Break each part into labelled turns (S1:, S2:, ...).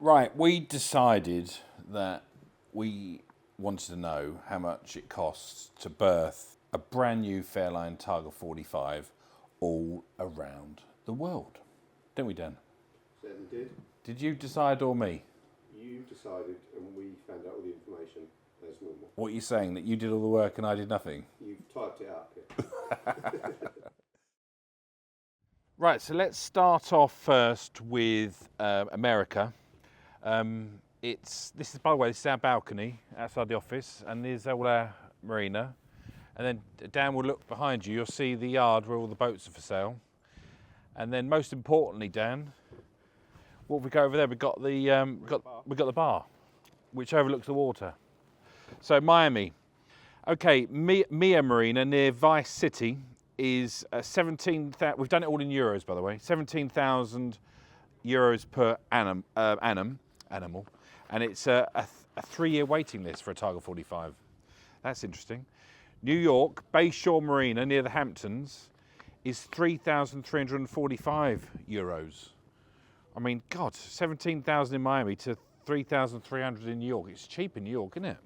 S1: Right, we decided that we wanted to know how much it costs to berth a brand new Fairline Targa 45 all around the world. Didn't we, Dan?
S2: Certainly did.
S1: Did you decide or me?
S2: You decided and we found out all the information as normal.
S1: What are you saying, that you did all the work and I did nothing?
S2: You've typed it up. Yeah.
S1: Right, so let's start off first with America. This is, by the way, this is our balcony outside the office, and there's all our marina. And then Dan will look behind you. You'll see the yard where all the boats are for sale. And then, most importantly, Dan, what have we got over there? We've got the bar, which overlooks the water. So Miami. Okay, Miamarina near Vice City is 17,000. We've done it all in euros, by the way. 17,000 euros per annum, and it's a 3-year waiting list for a Targa 45. That's interesting. New York Bayshore Marina near the Hamptons is 3,345 euros. I mean, God, 17,000 in Miami to 3,300 in New York. It's cheap in New York, isn't it?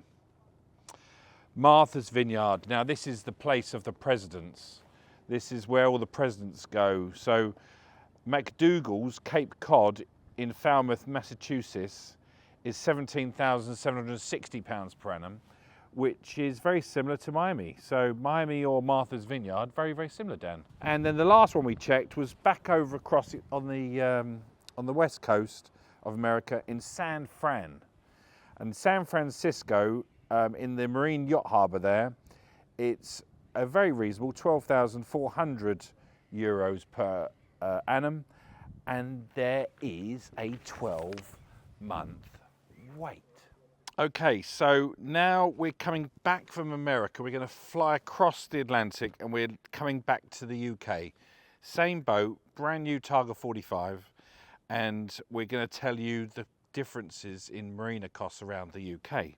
S1: Martha's Vineyard. Now, this is the place of the presidents. This is where all the presidents go. So, MacDougalls Cape Cod in Falmouth, Massachusetts, is £17,760 per annum, which is very similar to Miami. So Miami or Martha's Vineyard, very, very similar, Dan. And then the last one we checked was back over across on the west coast of America in San Fran. And San Francisco, in the Marine Yacht Harbour there, it's a very reasonable 12,400 euros per annum, and there is a 12-month wait. Okay, so now we're coming back from America. We're going to fly across the Atlantic and we're coming back to the UK. Same boat, brand new Targa 45, and we're going to tell you the differences in marina costs around the UK.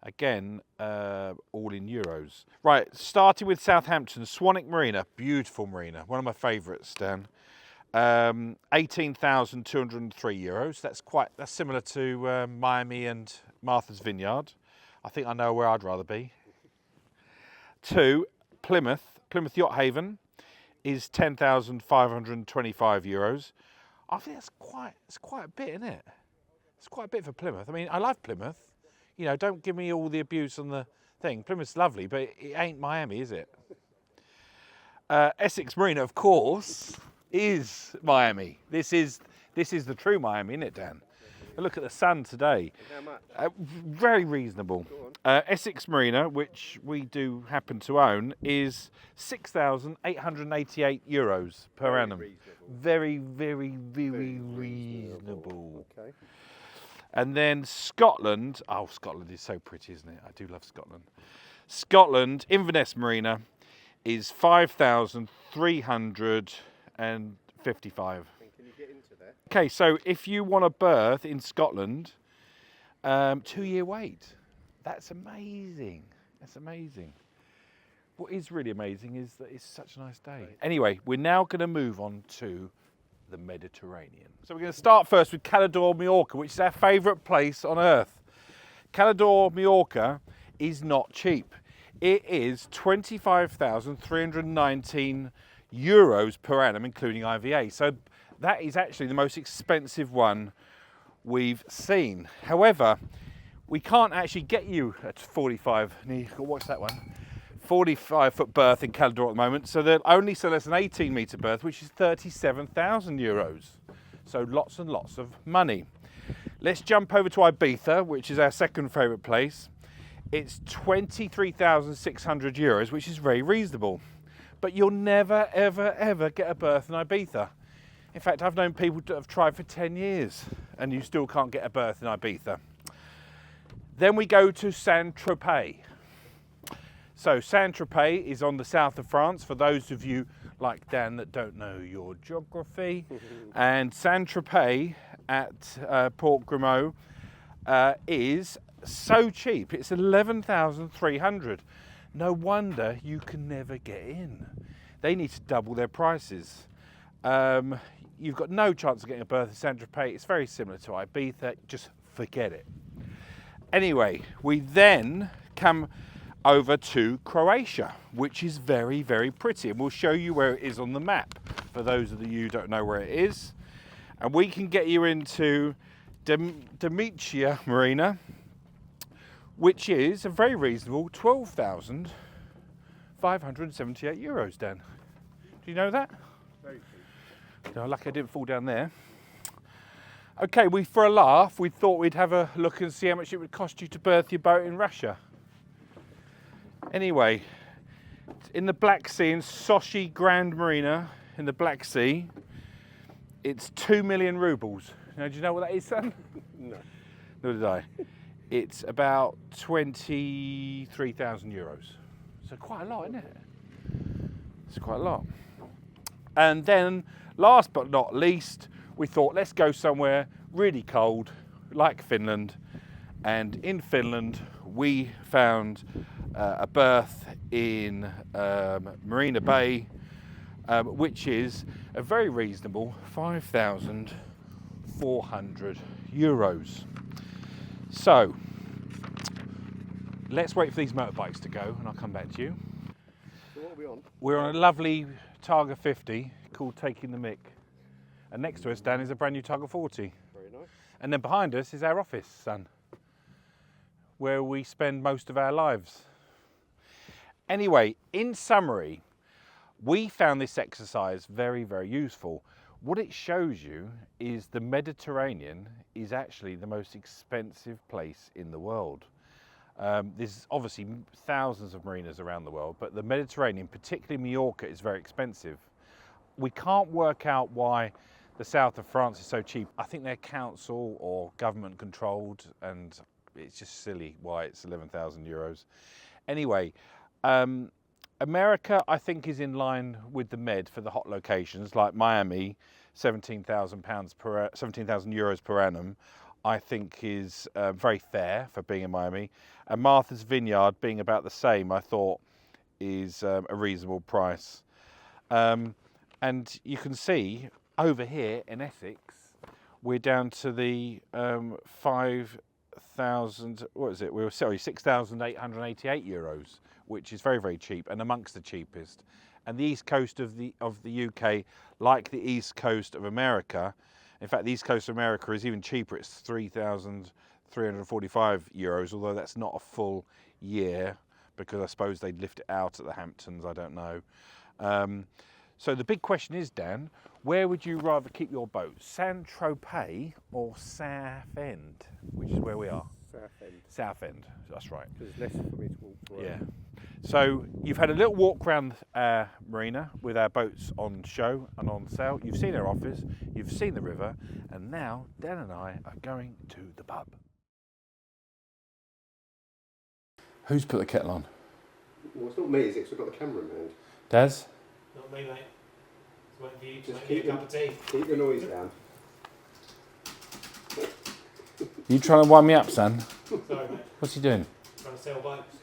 S1: Again, all in euros. Right, starting with Southampton, Swanwick Marina, beautiful marina, one of my favourites, Dan. 18,203 euros. That's similar to Miami and Martha's Vineyard. I think I know where I'd rather be. 2, Plymouth Yacht Haven is 10,525 euros. I think it's quite a bit, isn't it? It's quite a bit for Plymouth. I mean, I love Plymouth. You know, don't give me all the abuse on the thing. Plymouth's lovely, but it ain't Miami, is it? Essex Marina, of course, is Miami. This is the true Miami, isn't it, Dan? Look at the sun today.
S2: How much?
S1: Very reasonable. Essex Marina, which we do happen to own, is 6,888 euros per annum.
S2: Reasonable.
S1: Very, very, very reasonable.
S2: Okay.
S1: And then Scotland. Oh, Scotland is so pretty, isn't it? I do love Scotland. Scotland, Inverness Marina, is 5,355.
S2: Can you get into that?
S1: Okay, so if you want a berth in Scotland, 2-year wait. That's amazing. That's amazing. What is really amazing is that it's such a nice day. Anyway, we're now going to move on to the Mediterranean. So we're going to start first with Cala, Mallorca, which is our favourite place on earth. Cala, Mallorca is not cheap. It is 25,319 euros per annum, including IVA. So that is actually the most expensive one we've seen. However, we can't actually get you at 45. What's that one? 45-foot berth in Cala at the moment. So they'll only sell us an 18-metre berth, which is 37,000 euros. So lots and lots of money. Let's jump over to Ibiza, which is our second favourite place. It's 23,600 euros, which is very reasonable. But you'll never, ever, ever get a berth in Ibiza. In fact, I've known people that have tried for 10 years and you still can't get a berth in Ibiza. Then we go to Saint-Tropez. So Saint-Tropez is on the south of France, for those of you like Dan that don't know your geography. And Saint-Tropez at Port Grimaud is so cheap. It's 11,300. No wonder you can never get in. They need to double their prices. you've got no chance of getting a berth in Saint-Tropez. It's very similar to Ibiza, just forget it. Anyway, we then come over to Croatia, which is very, very pretty, and we'll show you where it is on the map for those of you who don't know where it is. And we can get you into Dalmacija Marina, which is a very reasonable 12,578 euros, Dan. Do you know that?
S2: Very cheap.
S1: No, lucky I didn't fall down there. Okay, for a laugh, we thought we'd have a look and see how much it would cost you to berth your boat in Russia. Anyway, in the Black Sea, in Sochi Grand Marina, in the Black Sea, it's 2 million rubles. Now, do you know what that is, son?
S2: No.
S1: Nor did I. It's about 23,000 euros. So quite a lot, isn't it? It's quite a lot. And then, last but not least, we thought, let's go somewhere really cold, like Finland. And in Finland, we found a berth in Marina Bay, which is a very reasonable 5,400 euros. So, let's wait for these motorbikes to go and I'll come back to you.
S2: So what are we on?
S1: We're on a lovely Targa 50 called Taking the Mick. And next to us, Dan, is a brand new Targa 40.
S2: Very nice.
S1: And then behind us is our office, son, where we spend most of our lives. Anyway, in summary, we found this exercise very, very useful. What it shows you is the Mediterranean is actually the most expensive place in the world. There's obviously thousands of marinas around the world, but the Mediterranean, particularly Mallorca, is very expensive. We can't work out why the south of France is so cheap. I think they're council or government controlled, and it's just silly why it's 11,000 euros. Anyway, America, I think, is in line with the Med for the hot locations, like Miami, 17,000 euros per annum, I think is very fair for being in Miami. And Martha's Vineyard, being about the same, I thought is a reasonable price. And you can see over here in Essex, we're down to the 5,000, what is it? We were, sorry, 6,888 euros, which is very, very cheap and amongst the cheapest. And the east coast of the UK, like the east coast of America, in fact, the east coast of America is even cheaper. It's 3,345 euros, although that's not a full year because I suppose they'd lift it out at the Hamptons, I don't know. So the big question is, Dan, where would you rather keep your boat? Saint-Tropez or Southend, which is where we are?
S2: Southend.
S1: Southend, that's right.
S2: Because it's less for me to walk through.
S1: Yeah. So you've had a little walk around our marina with our boats on show and on sale. You've seen our office, you've seen the river, and now Dan and I are going to the pub. Who's put the kettle on?
S2: Well, it's not me, is it? 'Cause I've got the camera in hand.
S1: Des?
S3: Not me, mate. It's waiting for you to
S2: Just
S3: make me a cup of tea.
S2: Keep your noise down.
S1: You trying to wind me up, son?
S3: Sorry, mate.
S1: What's he doing?
S3: Trying to sell boats.